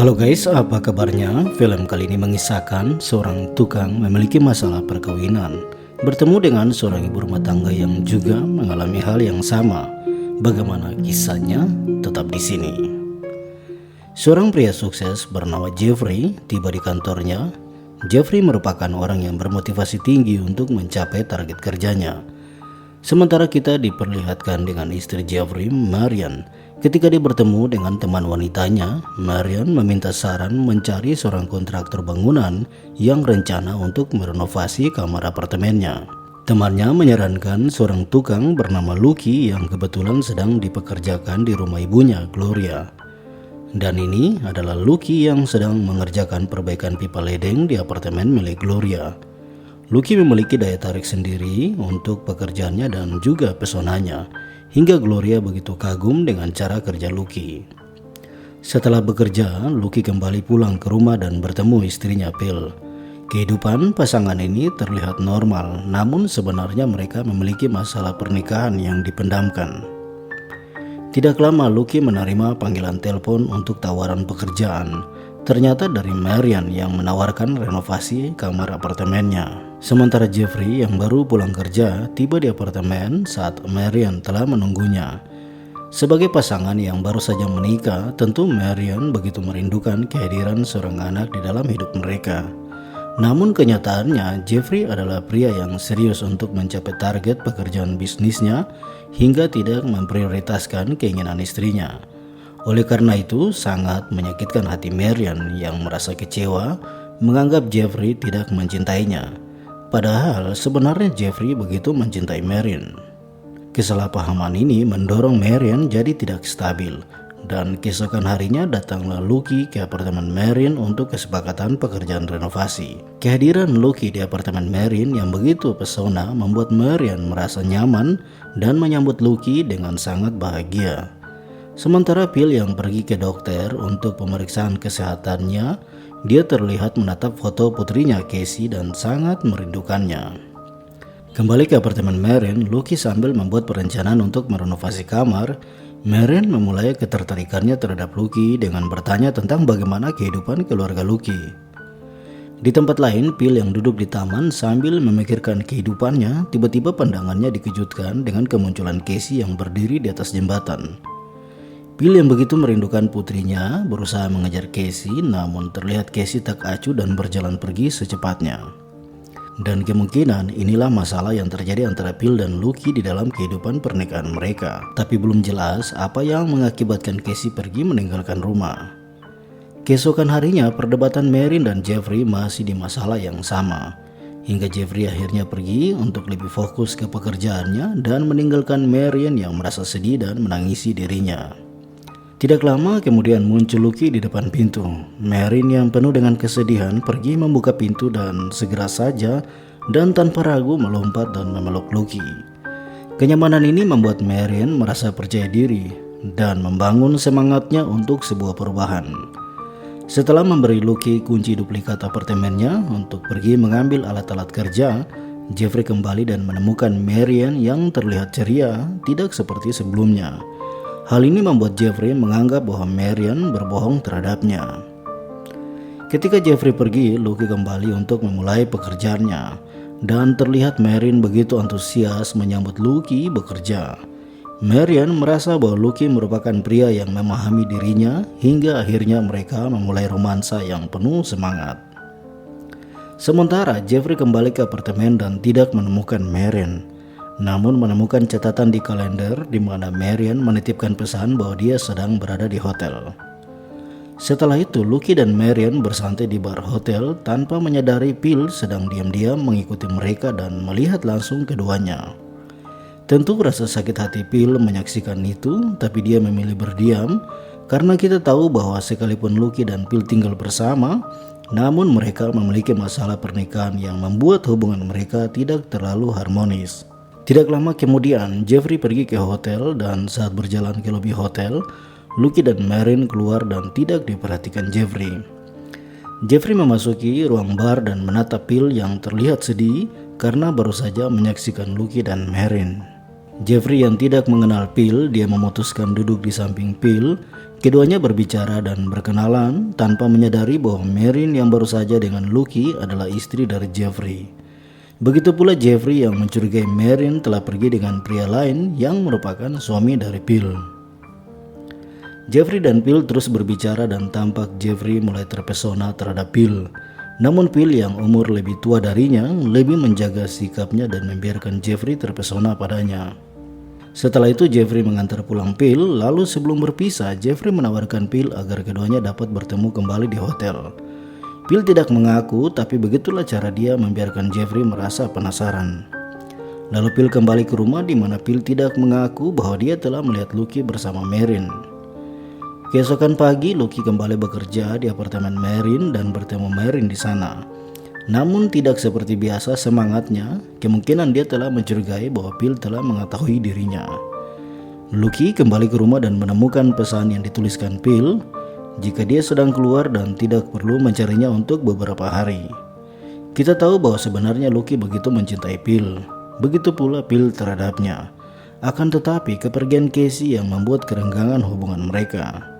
Halo guys, apa kabarnya? Film kali ini mengisahkan seorang tukang memiliki masalah perkawinan bertemu dengan seorang ibu rumah tangga yang juga mengalami hal yang sama. Bagaimana kisahnya? Tetap di sini. Seorang pria sukses bernama Jeffrey tiba di kantornya. Jeffrey merupakan orang yang bermotivasi tinggi untuk mencapai target kerjanya. Sementara kita diperlihatkan dengan istri Jeffrey, Marian. Ketika dia bertemu dengan teman wanitanya, Marian meminta saran mencari seorang kontraktor bangunan yang rencana untuk merenovasi kamar apartemennya. Temannya menyarankan seorang tukang bernama Lucky yang kebetulan sedang dipekerjakan di rumah ibunya, Gloria. Dan ini adalah Lucky yang sedang mengerjakan perbaikan pipa ledeng di apartemen milik Gloria. Lucky memiliki daya tarik sendiri untuk pekerjaannya dan juga pesonanya, hingga Gloria begitu kagum dengan cara kerja Lucky. Setelah bekerja, Lucky kembali pulang ke rumah dan bertemu istrinya Phil. Kehidupan pasangan ini terlihat normal, namun sebenarnya mereka memiliki masalah pernikahan yang dipendamkan. Tidak lama Lucky menerima panggilan telepon untuk tawaran pekerjaan. Ternyata dari Marian yang menawarkan renovasi kamar apartemennya. Sementara Jeffrey yang baru pulang kerja tiba di apartemen saat Marian telah menunggunya. Sebagai pasangan yang baru saja menikah, tentu Marian begitu merindukan kehadiran seorang anak di dalam hidup mereka. Namun kenyataannya Jeffrey adalah pria yang serius untuk mencapai target pekerjaan bisnisnya hingga tidak memprioritaskan keinginan istrinya. Oleh karena itu sangat menyakitkan hati Marian yang merasa kecewa menganggap Jeffrey tidak mencintainya. Padahal sebenarnya Jeffrey begitu mencintai Marian. Kesalahpahaman ini mendorong Marian jadi tidak stabil. Dan keesokan harinya datanglah Lucky ke apartemen Marian untuk kesepakatan pekerjaan renovasi. Kehadiran Lucky di apartemen Marian yang begitu pesona membuat Marian merasa nyaman dan menyambut Lucky dengan sangat bahagia. Sementara Phil yang pergi ke dokter untuk pemeriksaan kesehatannya, dia terlihat menatap foto putrinya Casey dan sangat merindukannya. Kembali ke apartemen Marian, Lucky sambil membuat perencanaan untuk merenovasi kamar. Marian memulai ketertarikannya terhadap Lucky dengan bertanya tentang bagaimana kehidupan keluarga Lucky. Di tempat lain, Phil yang duduk di taman sambil memikirkan kehidupannya, tiba-tiba pandangannya dikejutkan dengan kemunculan Casey yang berdiri di atas jembatan. Phil yang begitu merindukan putrinya berusaha mengejar Casey, namun terlihat Casey tak acuh dan berjalan pergi secepatnya. Dan kemungkinan inilah masalah yang terjadi antara Phil dan Lucky di dalam kehidupan pernikahan mereka. Tapi belum jelas apa yang mengakibatkan Casey pergi meninggalkan rumah. Keesokan harinya perdebatan Marian dan Jeffrey masih di masalah yang sama. Hingga Jeffrey akhirnya pergi untuk lebih fokus ke pekerjaannya dan meninggalkan Marian yang merasa sedih dan menangisi dirinya. Tidak lama kemudian muncul Lucky di depan pintu. Marian yang penuh dengan kesedihan pergi membuka pintu dan segera saja dan tanpa ragu melompat dan memeluk Lucky. Kenyamanan ini membuat Marian merasa percaya diri dan membangun semangatnya untuk sebuah perubahan. Setelah memberi Lucky kunci duplikat apartemennya untuk pergi mengambil alat-alat kerja, Jeffrey kembali dan menemukan Marian yang terlihat ceria, tidak seperti sebelumnya. Hal ini membuat Jeffrey menganggap bahwa Marian berbohong terhadapnya. Ketika Jeffrey pergi, Lucky kembali untuk memulai pekerjaannya. Dan terlihat Marian begitu antusias menyambut Lucky bekerja. Marian merasa bahwa Lucky merupakan pria yang memahami dirinya hingga akhirnya mereka memulai romansa yang penuh semangat. Sementara Jeffrey kembali ke apartemen dan tidak menemukan Marian. Namun menemukan catatan di kalender di mana Marian menitipkan pesan bahwa dia sedang berada di hotel. Setelah itu Lucky dan Marian bersantai di bar hotel tanpa menyadari Phil sedang diam-diam mengikuti mereka dan melihat langsung keduanya. Tentu rasa sakit hati Phil menyaksikan itu, tapi dia memilih berdiam karena kita tahu bahwa sekalipun Lucky dan Phil tinggal bersama, namun mereka memiliki masalah pernikahan yang membuat hubungan mereka tidak terlalu harmonis. Tidak lama kemudian, Jeffrey pergi ke hotel dan saat berjalan ke lobi hotel, Lucky dan Marian keluar dan tidak diperhatikan Jeffrey. Jeffrey memasuki ruang bar dan menatap Phil yang terlihat sedih karena baru saja menyaksikan Lucky dan Marian. Jeffrey yang tidak mengenal Phil, dia memutuskan duduk di samping Phil. Keduanya berbicara dan berkenalan tanpa menyadari bahwa Marin yang baru saja dengan Lucky adalah istri dari Jeffrey. Begitu pula Jeffrey yang mencurigai Marin telah pergi dengan pria lain yang merupakan suami dari Phil. Jeffrey dan Phil terus berbicara dan tampak Jeffrey mulai terpesona terhadap Phil. Namun Phil yang umur lebih tua darinya lebih menjaga sikapnya dan membiarkan Jeffrey terpesona padanya. Setelah itu Jeffrey mengantar pulang Phil, lalu sebelum berpisah Jeffrey menawarkan Phil agar keduanya dapat bertemu kembali di hotel. Phil tidak mengaku, tapi begitulah cara dia membiarkan Jeffrey merasa penasaran. Lalu Phil kembali ke rumah di mana Phil tidak mengaku bahwa dia telah melihat Lucky bersama Marin. Keesokan pagi Lucky kembali bekerja di apartemen Marin dan bertemu Marin di sana. Namun tidak seperti biasa semangatnya, kemungkinan dia telah mencurigai bahwa Phil telah mengetahui dirinya. Lucky kembali ke rumah dan menemukan pesan yang dituliskan Phil jika dia sedang keluar dan tidak perlu mencarinya untuk beberapa hari. Kita tahu bahwa sebenarnya Lucky begitu mencintai Phil, begitu pula Phil terhadapnya. Akan tetapi kepergian Casey yang membuat kerenggangan hubungan mereka.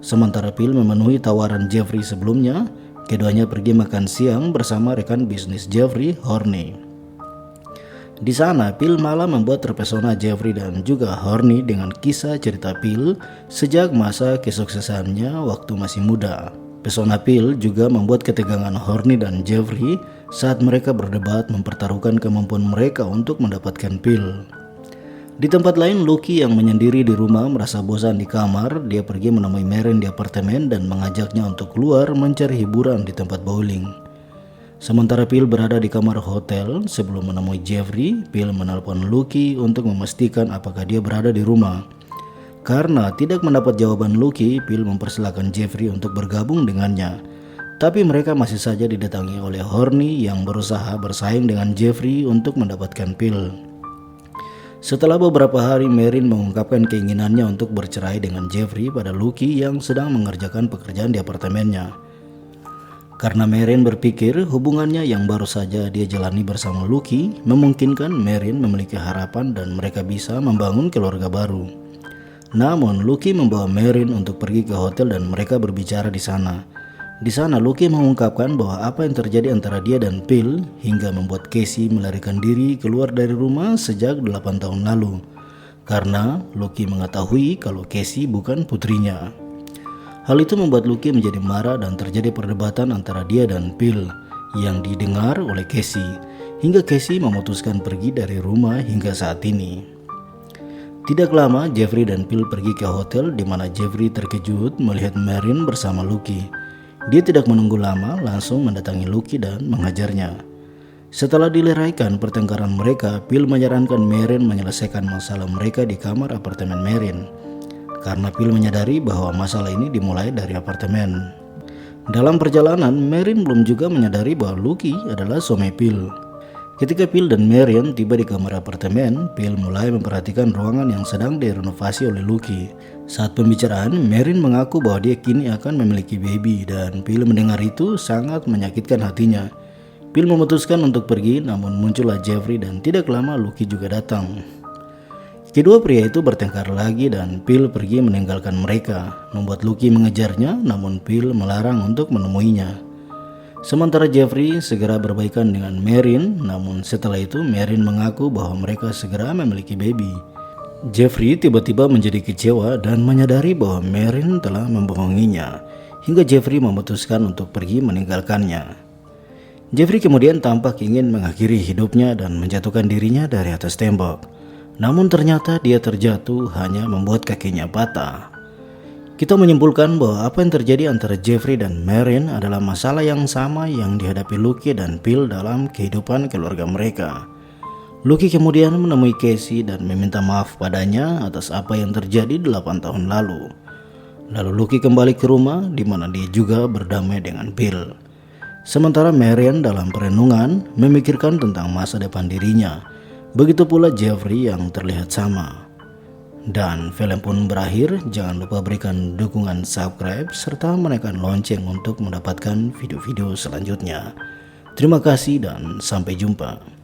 Sementara Phil memenuhi tawaran Jeffrey sebelumnya, keduanya pergi makan siang bersama rekan bisnis Jeffrey, Horny. Di sana, Phil malah membuat terpesona Jeffrey dan juga Horny dengan kisah cerita Phil sejak masa kesuksesannya waktu masih muda. Pesona Phil juga membuat ketegangan Horny dan Jeffrey saat mereka berdebat mempertaruhkan kemampuan mereka untuk mendapatkan Phil. Di tempat lain, Lucky yang menyendiri di rumah merasa bosan di kamar. Dia pergi menemui Marin di apartemen dan mengajaknya untuk keluar mencari hiburan di tempat bowling. Sementara Phil berada di kamar hotel sebelum menemui Jeffrey, Phil menelpon Lucky untuk memastikan apakah dia berada di rumah. Karena tidak mendapat jawaban Lucky, Phil mempersilahkan Jeffrey untuk bergabung dengannya. Tapi mereka masih saja didatangi oleh Horny yang berusaha bersaing dengan Jeffrey untuk mendapatkan Phil. Setelah beberapa hari, Marin mengungkapkan keinginannya untuk bercerai dengan Jeffrey pada Lucky yang sedang mengerjakan pekerjaan di apartemennya. Karena Marin berpikir hubungannya yang baru saja dia jalani bersama Lucky memungkinkan Marin memiliki harapan dan mereka bisa membangun keluarga baru. Namun Lucky membawa Marin untuk pergi ke hotel dan mereka berbicara di sana. Di sana Lucky mengungkapkan bahwa apa yang terjadi antara dia dan Phil hingga membuat Casey melarikan diri keluar dari rumah sejak 8 tahun lalu. Karena Lucky mengetahui kalau Casey bukan putrinya. Hal itu membuat Lucky menjadi marah dan terjadi perdebatan antara dia dan Phil yang didengar oleh Casey. Hingga Casey memutuskan pergi dari rumah hingga saat ini. Tidak lama Jeffrey dan Phil pergi ke hotel di mana Jeffrey terkejut melihat Marin bersama Lucky. Dia tidak menunggu lama, langsung mendatangi Lucky dan menghajarnya. Setelah dileraikan pertengkaran mereka, Phil menyarankan Marin menyelesaikan masalah mereka di kamar apartemen Marin. Karena Phil menyadari bahwa masalah ini dimulai dari apartemen. Dalam perjalanan, Marin belum juga menyadari bahwa Lucky adalah suami Phil. Ketika Phil dan Marin tiba di kamar apartemen, Phil mulai memperhatikan ruangan yang sedang direnovasi oleh Lucky. Saat pembicaraan, Marin mengaku bahwa dia kini akan memiliki baby dan Phil mendengar itu sangat menyakitkan hatinya. Phil memutuskan untuk pergi, namun muncullah Jeffrey dan tidak lama Lucky juga datang. Kedua pria itu bertengkar lagi dan Phil pergi meninggalkan mereka, membuat Lucky mengejarnya, namun Phil melarang untuk menemuinya. Sementara Jeffrey segera berbaikan dengan Marin, namun setelah itu Marin mengaku bahwa mereka segera memiliki baby. Jeffrey tiba-tiba menjadi kecewa dan menyadari bahwa Marin telah membohonginya, hingga Jeffrey memutuskan untuk pergi meninggalkannya. Jeffrey kemudian tampak ingin mengakhiri hidupnya dan menjatuhkan dirinya dari atas tembok. Namun ternyata dia terjatuh hanya membuat kakinya patah. Kita menyimpulkan bahwa apa yang terjadi antara Jeffrey dan Marin adalah masalah yang sama yang dihadapi Lucky dan Phil dalam kehidupan keluarga mereka. Lucky kemudian menemui Casey dan meminta maaf padanya atas apa yang terjadi 8 tahun lalu. Lalu Lucky kembali ke rumah di mana dia juga berdamai dengan Phil. Sementara Marin dalam perenungan memikirkan tentang masa depan dirinya. Begitu pula Jeffrey yang terlihat sama. Dan film pun berakhir. Jangan lupa berikan dukungan subscribe serta menekan lonceng untuk mendapatkan video-video selanjutnya. Terima kasih dan sampai jumpa.